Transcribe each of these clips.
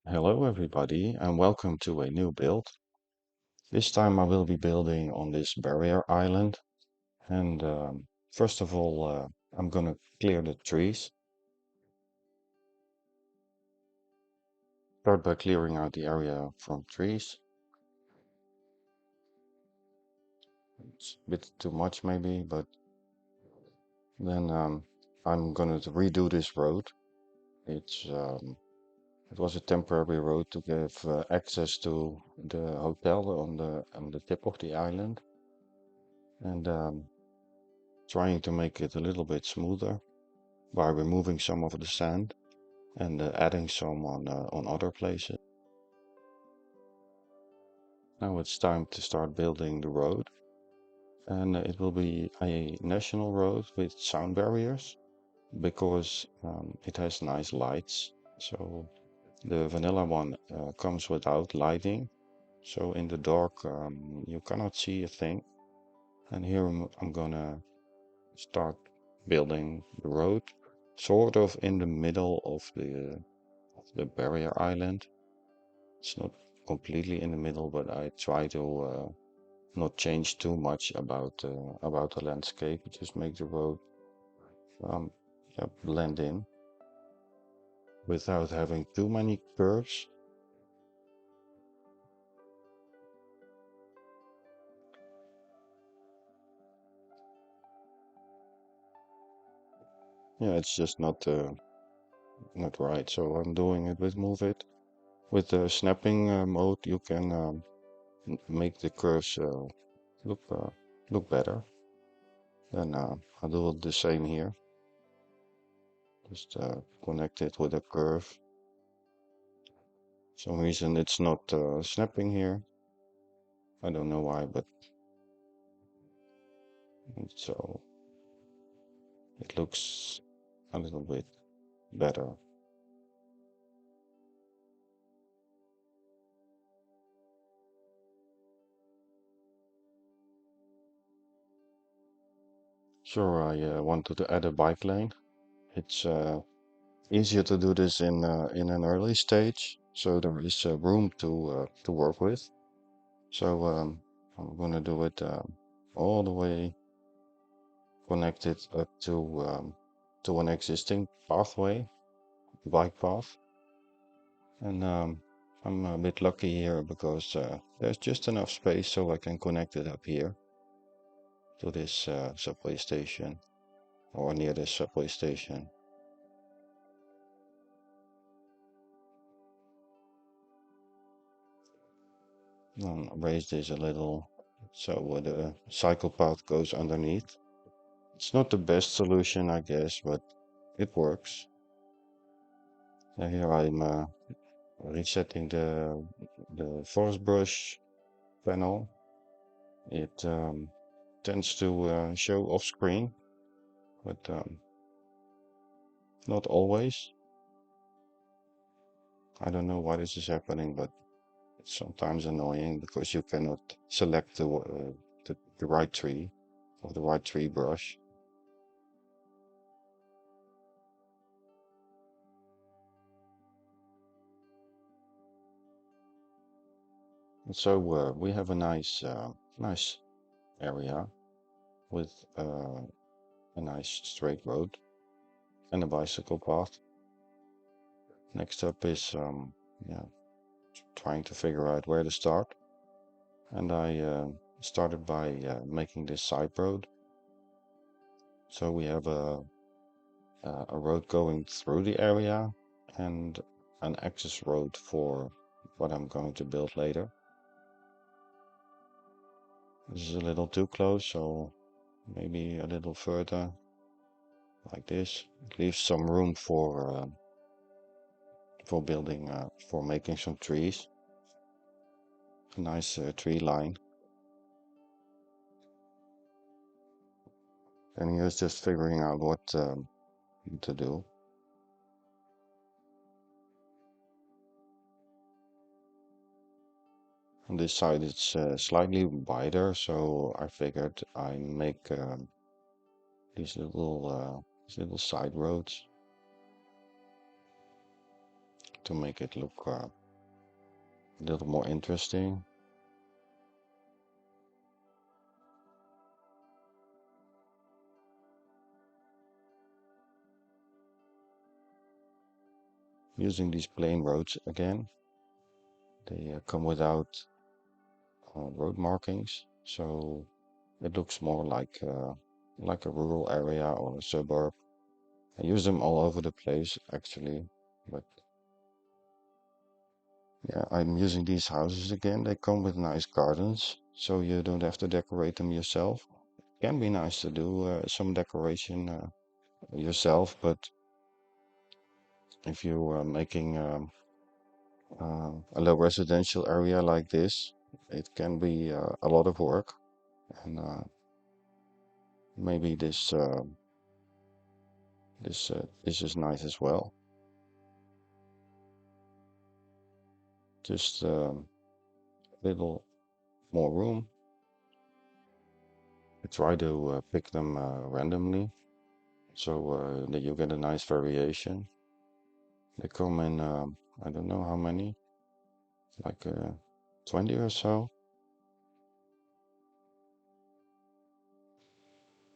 Hello everybody and welcome to a new build. This time I will be building on this barrier island and first of all I'm gonna clear the trees. Start by clearing out the area from trees. It's a bit too much maybe, but then I'm gonna redo this road. It was a temporary road to give access to the hotel on the tip of the island and trying to make it a little bit smoother by removing some of the sand and adding some on other places. Now it's time to start building the road, and it will be a national road with sound barriers because it has nice lights. So the vanilla one comes without lighting, so in the dark you cannot see a thing. And here I'm gonna start building the road, sort of in the middle of the barrier island. It's not completely in the middle, but I try to not change too much about the landscape. Just make the road um, yeah, blend in without having too many curves. Yeah, it's just not right. So I'm doing it with Move It. With the snapping mode, you can make the curves look look better. Then I'll do the same here. Just connect it with a curve. Some reason it's not snapping here. I don't know why, but so it looks a little bit better. Sure, I wanted to add a bike lane. It's easier to do this in an early stage, so there is room to work with. So I'm gonna do it all the way connected up to an existing pathway, bike path. And I'm a bit lucky here because there's just enough space so I can connect it up here to this subway station or near this subway station. Raise this a little so the cycle path goes underneath. It's not the best solution, I guess, but it works. Here I'm resetting the forest brush panel. It tends to show off screen, but not always. I don't know why this is happening, but it's sometimes annoying because you cannot select the right tree or the right tree brush. And so we have a nice area with a nice straight road and a bicycle path. Next up is yeah, trying to figure out where to start. And I started by making this side road. So we have a road going through the area and an access road for what I'm going to build later. This is a little too close, so maybe a little further like this. It leaves some room for building, for making some trees. A nice tree line. And here's just figuring out what to do. On this side it's slightly wider, so I figured I make these little side roads. to make it look a little more interesting. Using these plain roads again, they come without road markings, so it looks more like a rural area or a suburb. I use them all over the place actually, but yeah, I'm using these houses again. They come with nice gardens, so you don't have to decorate them yourself. Can be nice to do some decoration yourself, but if you are making a low residential area like this, it can be a lot of work, and maybe this is nice as well. Just little more room. I try to pick them randomly so that you get a nice variation. They come in I don't know how many, like 20 or so.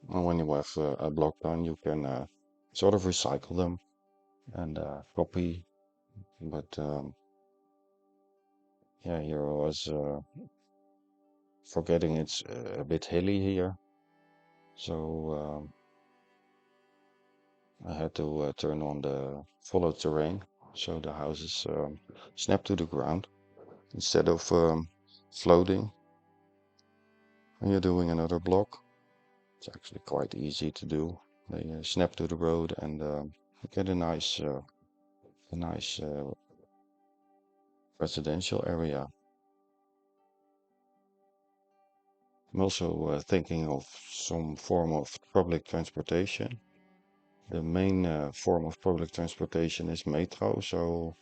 And when you have a block done, you can sort of recycle them and copy. But yeah, here I was forgetting it's a bit hilly here, so I had to turn on the follow terrain so the houses snap to the ground instead of floating. When you're doing another block, it's actually quite easy to do. They snap to the road and you get a nice residential area. I'm also thinking of some form of public transportation. The main form of public transportation is metro, so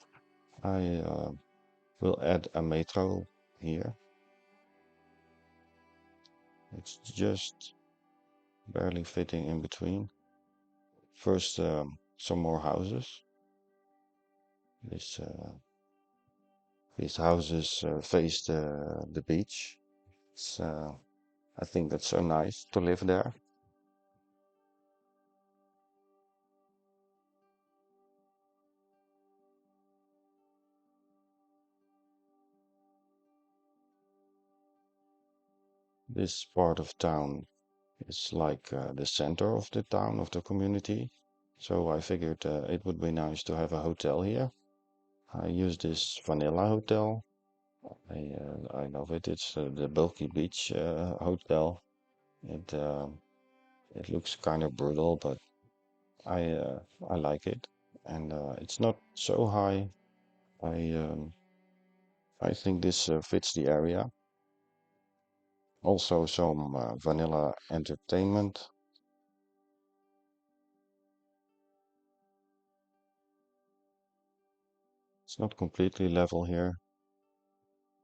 I will add a metro here. It's just barely fitting in between. First, some more houses. This, these houses face the beach. It's, I think that's so nice to live there. This part of town is like the center of the town, of the community. So I figured it would be nice to have a hotel here. I use this Vanilla Hotel. I love it. It's the Bulky Beach Hotel. It it looks kind of brutal, but I like it, and it's not so high. I um, I think this fits the area. Also, some vanilla entertainment. It's not completely level here,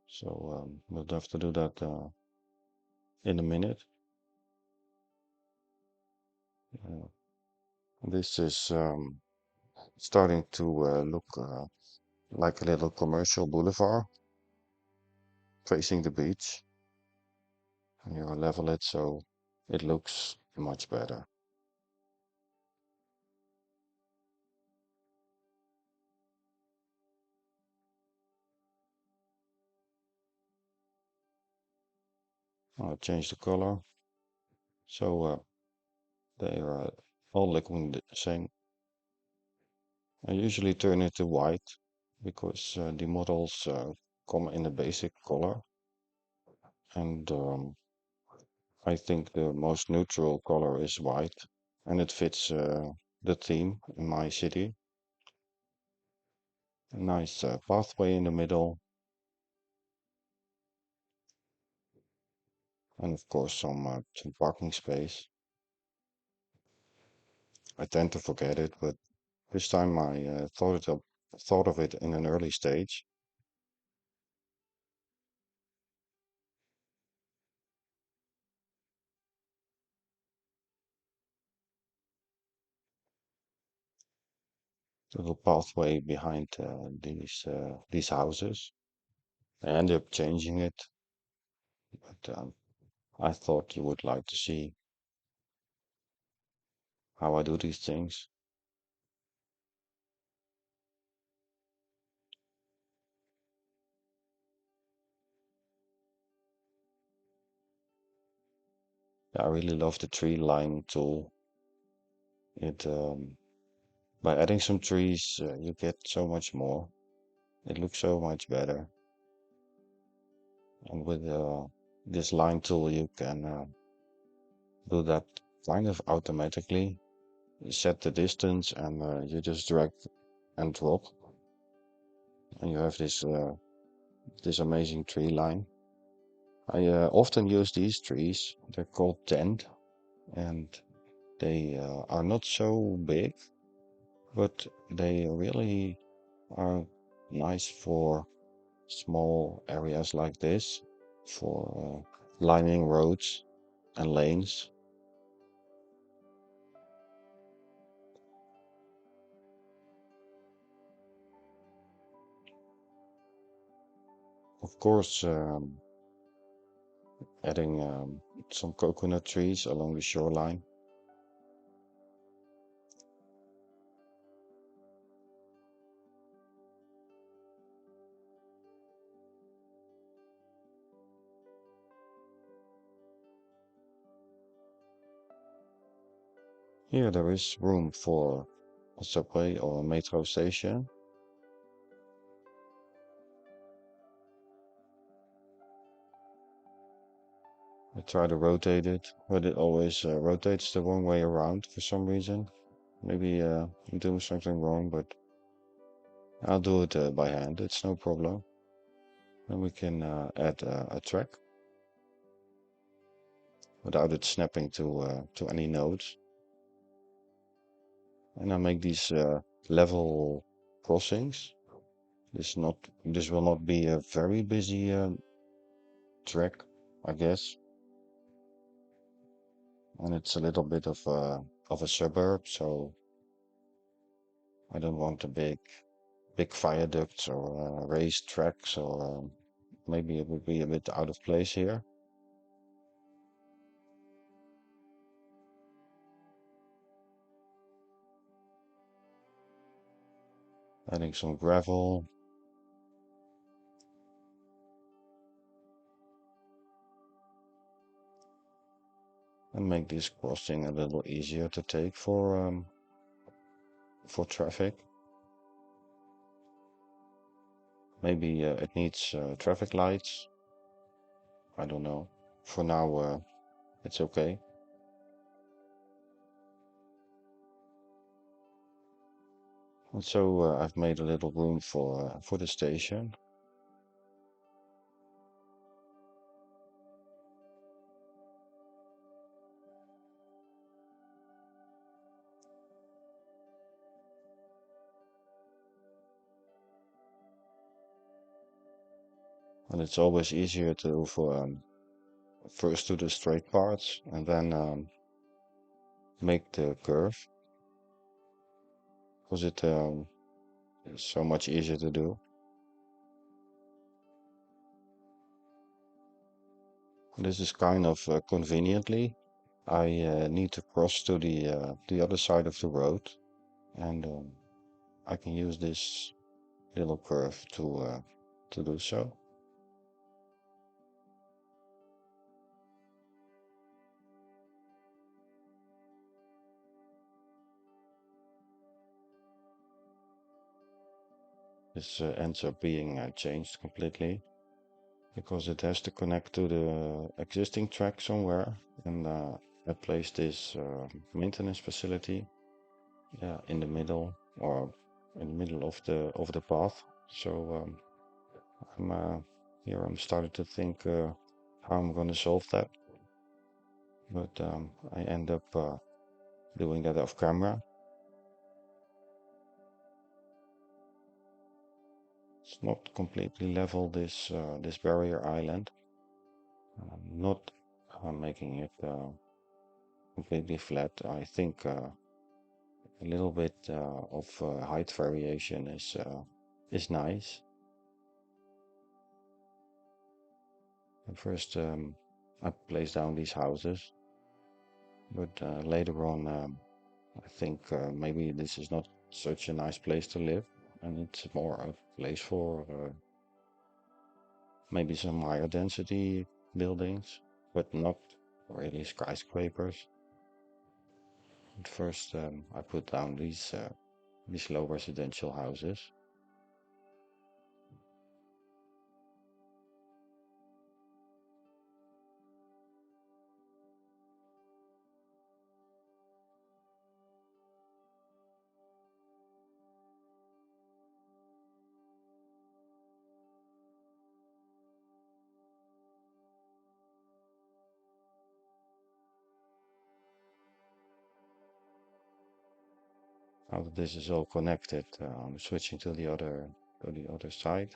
so we'll have to do that in a minute. Uh, this is starting to look like a little commercial boulevard facing the beach. And you level it so it looks much better. I'll change the color so they are all looking the same. I usually turn it to white because the models come in a basic color, and I think the most neutral color is white, and it fits the theme in my city. A nice pathway in the middle, and of course some parking space. I tend to forget it, but this time I thought of it in an early stage. little pathway behind these houses. I ended up changing it, but I thought you would like to see how I do these things. I really love the tree line tool. It by adding some trees, you get so much more. It looks so much better. And with this line tool, you can do that kind of automatically. You set the distance and you just drag and drop, and you have this amazing tree line. I often use these trees. They're called tent, and they are not so big, but they really are nice for small areas like this, for lining roads and lanes. Of course, adding some coconut trees along the shoreline. Here there is room for a subway or a metro station. I try to rotate it, but it always rotates the wrong way around for some reason. Maybe I'm doing something wrong, but I'll do it by hand. It's no problem. Then we can add a track without it snapping to any nodes. And I make these level crossings. This will not be a very busy track, I guess. And it's a little bit of a suburb, so I don't want a big viaducts or raised tracks, or maybe it would be a bit out of place here. Adding some gravel. And make this crossing a little easier to take for traffic. Maybe it needs traffic lights. I don't know. For now, it's okay. And so I've made a little room for the station. And it's always easier to for first do the straight parts and then make the curve, because it is so much easier to do. This is kind of conveniently. I need to cross to the other side of the road, and I can use this little curve to do so. This ends up being changed completely because it has to connect to the existing track somewhere, and I placed this maintenance facility, yeah, in the middle, or in the middle of the path. So I'm here. I'm starting to think how I'm going to solve that, but I end up doing that off camera. It's not completely level, this barrier island. Not making it completely flat. I think A little bit of height variation is nice. And first, I place down these houses, but later on, I think maybe this is not such a nice place to live, and it's more a place for maybe some higher density buildings, but not really skyscrapers. But first, I put down these low residential houses. Now that this is all connected, I'm switching to the other side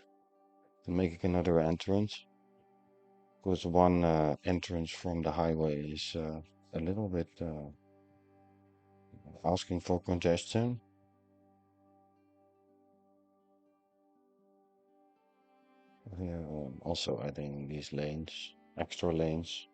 and making another entrance. Because one entrance from the highway is a little bit asking for congestion. Here, also adding these lanes, extra lanes.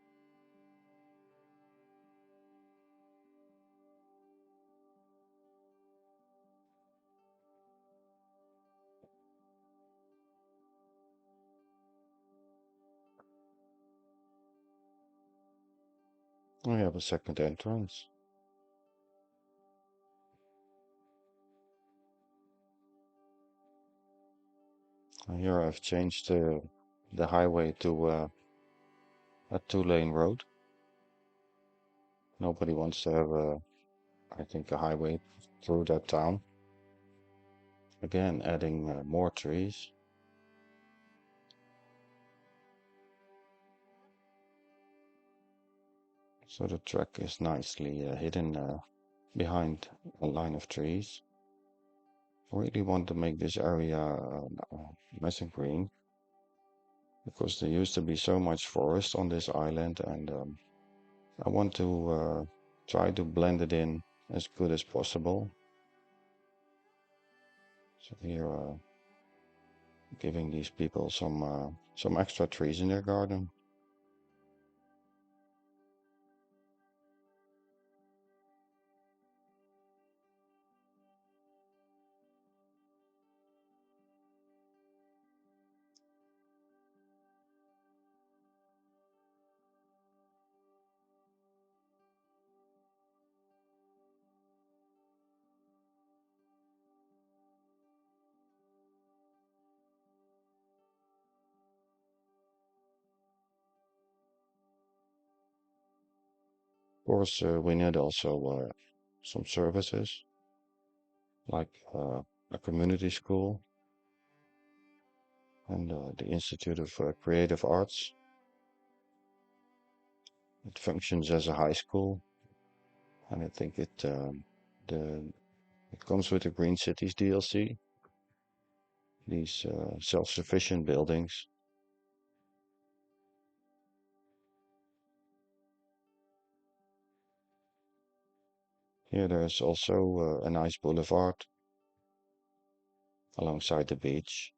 We have a second entrance. Here I've changed the highway to a two-lane road. Nobody wants to have I think, a highway through that town. Again, adding more trees. So the track is nicely hidden behind a line of trees. I really want to make this area nice and green because there used to be so much forest on this island, and I want to try to blend it in as good as possible. So here, giving these people some extra trees in their garden. Of course, we need also some services like a community school and the Institute of Creative Arts. It functions as a high school, and I think the it comes with the Green Cities DLC. These self-sufficient buildings. Here there's also a nice boulevard alongside the beach.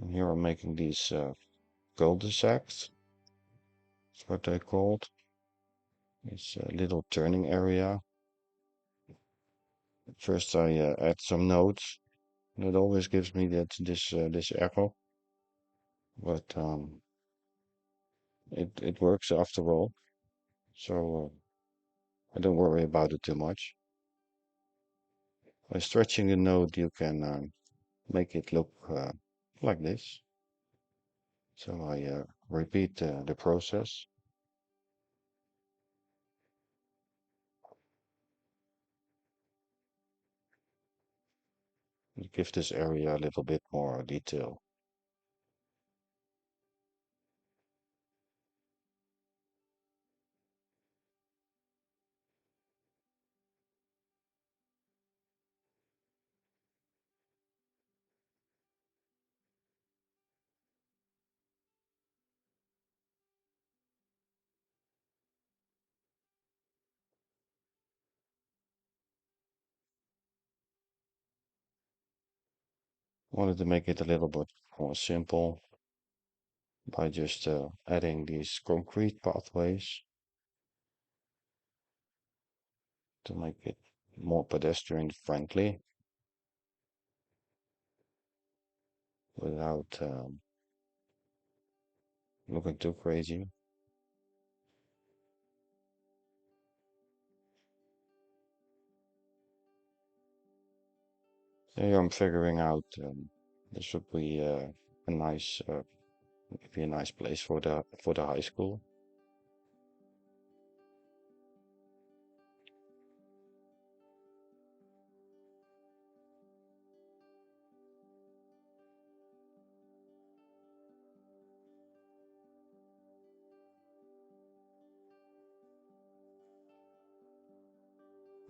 And here I'm making these cul-de-sacs. That's what they're called. It's a little turning area. First I add some nodes. And it always gives me this echo, but it works after all. So I don't worry about it too much. By stretching the node, you can make it look like this. So I repeat the process. Give this area a little bit more detail. Wanted to make it a little bit more simple by just adding these concrete pathways to make it more pedestrian friendly without looking too crazy. Here I'm figuring out this would be a nice be a nice place for the high school.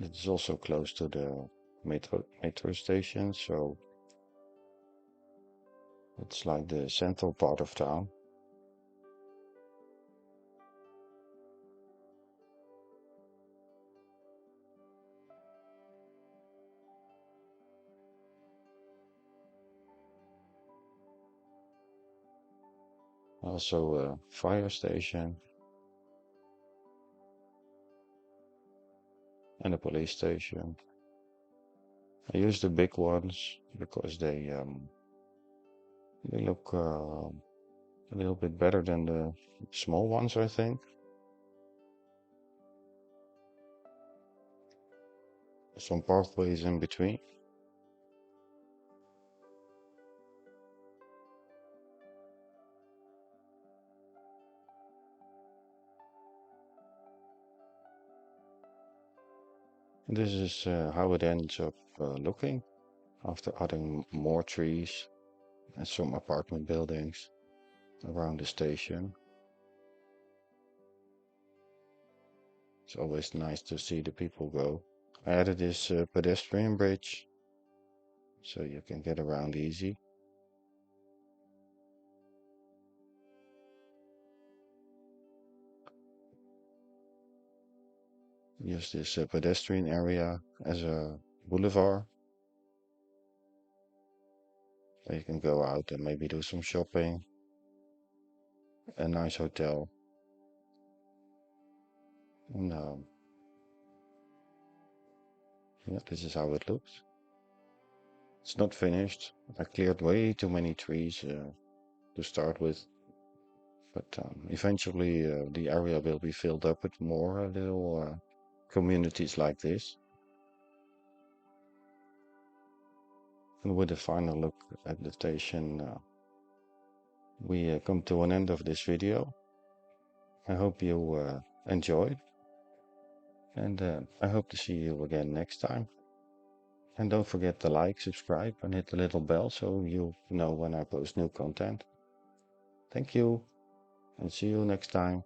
It's also close to the metro station, so it's like the central part of town. Also a fire station and a police station. I use the big ones because they look a little bit better than the small ones, I think. Some pathways in between. This is how it ends up looking after adding more trees and some apartment buildings around the station. It's always nice to see the people go. I added this pedestrian bridge so you can get around easy. Use this pedestrian area as a boulevard where you can go out and maybe do some shopping, a nice hotel. And yeah, this is how it looks. It's not finished. I cleared way too many trees to start with, but eventually the area will be filled up with more little communities like this. And with a final look at the station, we come to an end of this video. I hope you enjoyed, and I hope to see you again next time. And don't forget to like, subscribe, and hit the little bell so you know when I post new content. Thank you, and see you next time.